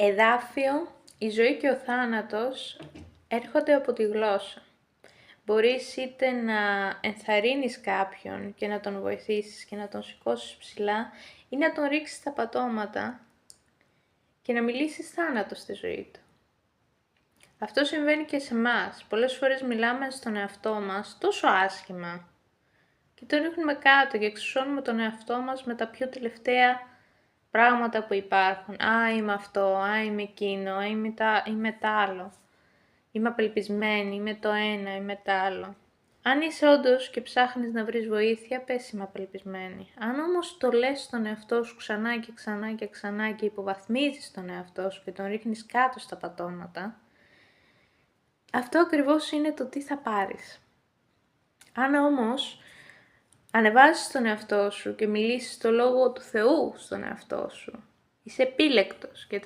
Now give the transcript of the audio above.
Εδάφιο, η ζωή και ο θάνατος έρχονται από τη γλώσσα. Μπορείς είτε να ενθαρρύνεις κάποιον και να τον βοηθήσεις και να τον σηκώσεις ψηλά, ή να τον ρίξεις στα πατώματα και να μιλήσεις θάνατο στη ζωή του. Αυτό συμβαίνει και σε εμάς. Πολλές φορές μιλάμε στον εαυτό μας τόσο άσχημα και τον ρίχνουμε κάτω και εξουσώνουμε τον εαυτό μας με τα πιο τελευταία πράγματα που υπάρχουν. Α, είμαι αυτό, α, είμαι εκείνο, α, είμαι τ' άλλο. Είμαι απελπισμένη, είμαι το ένα, είμαι τ' άλλο. Αν είσαι όντως και ψάχνεις να βρεις βοήθεια, πες είμαι απελπισμένη. Αν όμως το λες στον εαυτό σου ξανά και ξανά και ξανά και υποβαθμίζεις τον εαυτό σου και τον ρίχνεις κάτω στα πατώματα, αυτό ακριβώς είναι το τι θα πάρεις. Αν όμως ανεβάσεις τον εαυτό σου και μιλήσεις το λόγο του Θεού στον εαυτό σου, είσαι επίλεκτος και